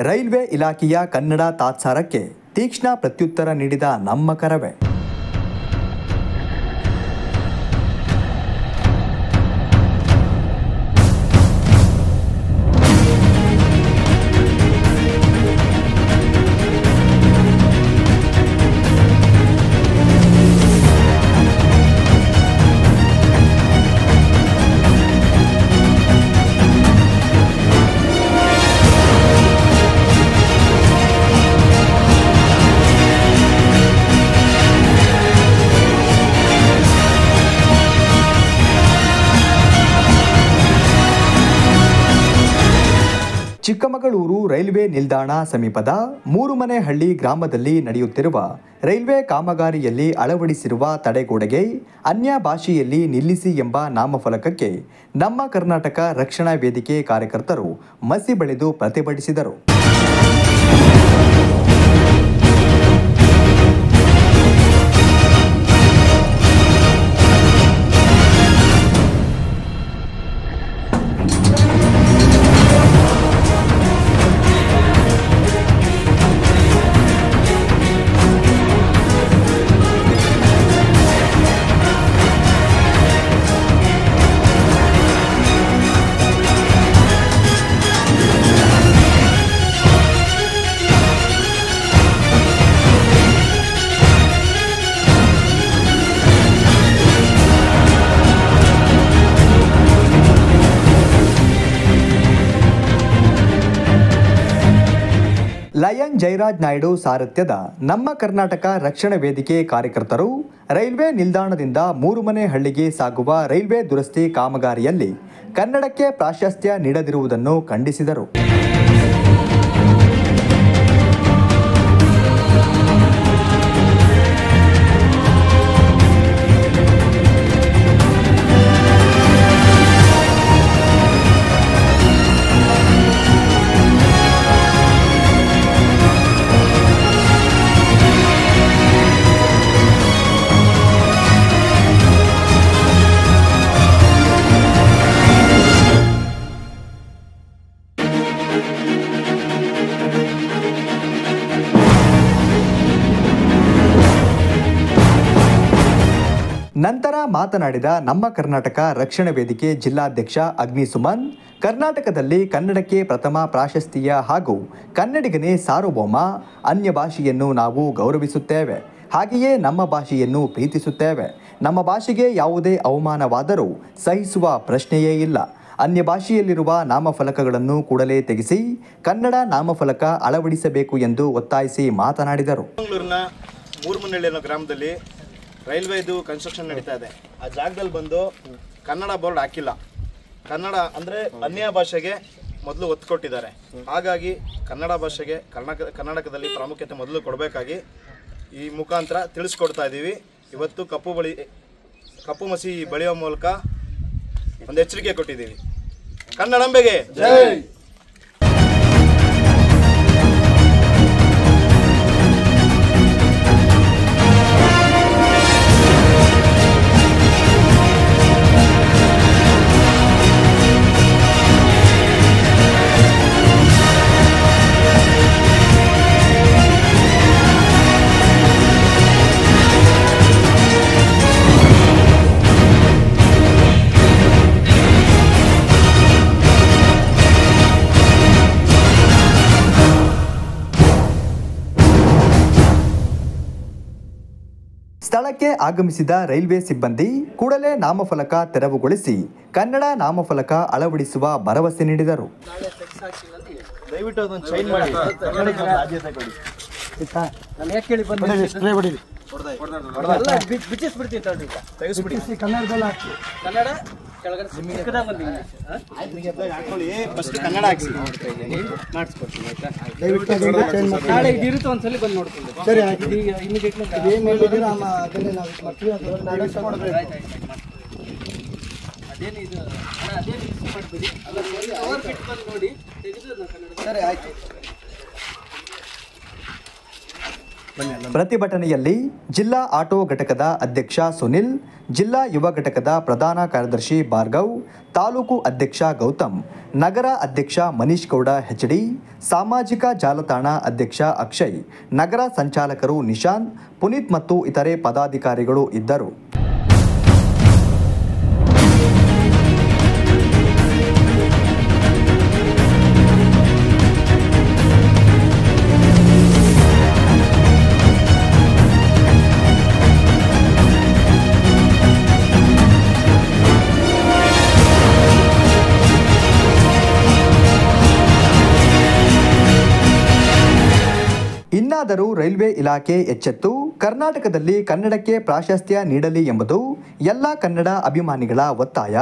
Railway ಇಲಾಖೆಯ ಕನ್ನಡ ತಾತ್ಸಾರಕ್ಕೆ ತೀಕ್ಷ್ಣ ಪ್ರತ್ಯುತ್ತರ ನೀಡಿದ ನಮ್ಮ ಕರವೇ. ಚಿಕ್ಕಮಗಳೂರು ರೈಲ್ವೆ ನಿಲ್ದಾಣ ಸಮೀಪದ ಮೂರುಮನೆಹಳ್ಳಿ ಗ್ರಾಮದಲ್ಲಿ ನಡೆಯುತ್ತಿರುವ ರೈಲ್ವೆ ಕಾಮಗಾರಿಯಲ್ಲಿ ಅಳವಡಿಸಿರುವ ತಡೆಗೋಡೆಗೆ ಅನ್ಯ ಭಾಷೆಯಲ್ಲಿ ನಿಲ್ಲಿಸಿ ಎಂಬ ನಾಮಫಲಕಕ್ಕೆ ನಮ್ಮ ಕರ್ನಾಟಕ ರಕ್ಷಣಾ ವೇದಿಕೆ ಕಾರ್ಯಕರ್ತರು ಮಸಿ ಬಳಿದು ಪ್ರತಿಭಟಿಸಿದರು. ಲಯನ್ ಜಯರಾಜ್ ನಾಯ್ಡು ಸಾರಥ್ಯದ ನಮ್ಮ ಕರ್ನಾಟಕ ರಕ್ಷಣಾ ವೇದಿಕೆ ಕಾರ್ಯಕರ್ತರು ರೈಲ್ವೆ ನಿಲ್ದಾಣದಿಂದ ಮೂರುಮನೆಹಳ್ಳಿಗೆ ಸಾಗುವ ರೈಲ್ವೆ ದುರಸ್ತಿ ಕಾಮಗಾರಿಯಲ್ಲಿ ಕನ್ನಡಕ್ಕೆ ಪ್ರಾಶಸ್ತ್ಯ ನೀಡದಿರುವುದನ್ನು ಖಂಡಿಸಿದರು. ನಂತರ ಮಾತನಾಡಿದ ನಮ್ಮ ಕರ್ನಾಟಕ ರಕ್ಷಣಾ ವೇದಿಕೆ ಜಿಲ್ಲಾಧ್ಯಕ್ಷ ಅಗ್ನಿಸುಮನ್, ಕರ್ನಾಟಕದಲ್ಲಿ ಕನ್ನಡಕ್ಕೆ ಪ್ರಥಮ ಪ್ರಾಶಸ್ತ್ಯ ಹಾಗೂ ಕನ್ನಡಿಗನೇ ಸಾರ್ವಭೌಮ. ಅನ್ಯ ಭಾಷೆಯನ್ನು ನಾವು ಗೌರವಿಸುತ್ತೇವೆ, ಹಾಗೆಯೇ ನಮ್ಮ ಭಾಷೆಯನ್ನು ಪ್ರೀತಿಸುತ್ತೇವೆ. ನಮ್ಮ ಭಾಷೆಗೆ ಯಾವುದೇ ಅವಮಾನವಾದರೂ ಸಹಿಸುವ ಪ್ರಶ್ನೆಯೇ ಇಲ್ಲ. ಅನ್ಯ ಭಾಷೆಯಲ್ಲಿರುವ ನಾಮಫಲಕಗಳನ್ನು ಕೂಡಲೇ ತೆಗೆಸಿ ಕನ್ನಡ ನಾಮಫಲಕ ಅಳವಡಿಸಬೇಕು ಎಂದು ಒತ್ತಾಯಿಸಿ ಮಾತನಾಡಿದರು. ಮೂರುಮನೆಹಳ್ಳಿ ಗ್ರಾಮದಲ್ಲಿ ರೈಲ್ವೆದು ಕನ್ಸ್ಟ್ರಕ್ಷನ್ ನಡೀತಾ ಇದೆ. ಆ ಜಾಗದಲ್ಲಿ ಬಂದು ಕನ್ನಡ ಬೋರ್ಡ್ ಹಾಕಿಲ್ಲ. ಕನ್ನಡ ಅಂದರೆ ಅನ್ಯ ಭಾಷೆಗೆ ಮೊದಲು ಒತ್ತು ಕೊಟ್ಟಿದ್ದಾರೆ. ಹಾಗಾಗಿ ಕನ್ನಡ ಭಾಷೆಗೆ ಕರ್ನಾಟಕದಲ್ಲಿ ಪ್ರಾಮುಖ್ಯತೆ ಮೊದಲು ಕೊಡಬೇಕಾಗಿ ಈ ಮುಖಾಂತರ ತಿಳಿಸ್ಕೊಡ್ತಾ ಇದ್ದೀವಿ. ಇವತ್ತು ಕಪ್ಪು ಮಸಿ ಬಳಿಯೋ ಮೂಲಕ ಒಂದು ಎಚ್ಚರಿಕೆ ಕೊಟ್ಟಿದ್ದೀವಿ. ಕನ್ನಡಂಬೆಗೆ ಜೈ. ಸ್ಥಳಕ್ಕೆ ಆಗಮಿಸಿದ ರೈಲ್ವೆ ಸಿಬ್ಬಂದಿ ಕೂಡಲೇ ನಾಮಫಲಕ ತೆರವುಗೊಳಿಸಿ ಕನ್ನಡ ನಾಮಫಲಕ ಅಳವಡಿಸುವ ಭರವಸೆ ನೀಡಿದರು. ದಯವಿಟ್ಟು ಅದನ್ನು ಚೇಂಜ್ ಮಾಡಿ. ಕನ್ನಡ ಹಾಕಿ ನಾಳೆ ಇದಿರುತ್ತೆ, ಒಂದ್ಸಲ ಬಂದು ನೋಡ್ಕೊಂಡು. ಸರಿ, ಇಮಿಡಿಯೇಟ್ಲಿ ಏನು ಹೇಳಿದ್ರೆ ಅದನ್ನೇ ನಾವು ಮಾಡ್ತೀವಿ. ಅದೇನು ಇದು ಅದೇನು ಮಿಸ್ ಮಾಡ್ತೀವಿ. ಅವರ್ ಬಿಟ್ಟು ಬಂದು ನೋಡಿ ತೆಗೆದು ಕನ್ನಡ. ಸರಿ, ಆಯ್ತು. ಪ್ರತಿಭಟನೆಯಲ್ಲಿ ಜಿಲ್ಲಾ ಆಟೋ ಘಟಕದ ಅಧ್ಯಕ್ಷ ಸುನಿಲ್, ಜಿಲ್ಲಾ ಯುವ ಘಟಕದ ಪ್ರಧಾನ ಕಾರ್ಯದರ್ಶಿ ಭಾರ್ಗವ್, ತಾಲೂಕು ಅಧ್ಯಕ್ಷ ಗೌತಮ್, ನಗರ ಅಧ್ಯಕ್ಷ ಮನೀಶ್ ಗೌಡ ಹೆಚ್ಡಿ, ಸಾಮಾಜಿಕ ಜಾಲತಾಣ ಅಧ್ಯಕ್ಷ ಅಕ್ಷಯ್, ನಗರ ಸಂಚಾಲಕರು ನಿಶಾಂತ್, ಪುನೀತ್ ಮತ್ತು ಇತರೆ ಪದಾಧಿಕಾರಿಗಳು ಇದ್ದರು. ಇನ್ನಾದರೂ ರೈಲ್ವೆ ಇಲಾಖೆ ಎಚ್ಚೆತ್ತು ಕರ್ನಾಟಕದಲ್ಲಿ ಕನ್ನಡಕ್ಕೆ ಪ್ರಾಶಸ್ತ್ಯ ನೀಡಲಿ ಎಂಬುದು ಎಲ್ಲ ಕನ್ನಡ ಅಭಿಮಾನಿಗಳ ಒತ್ತಾಯ.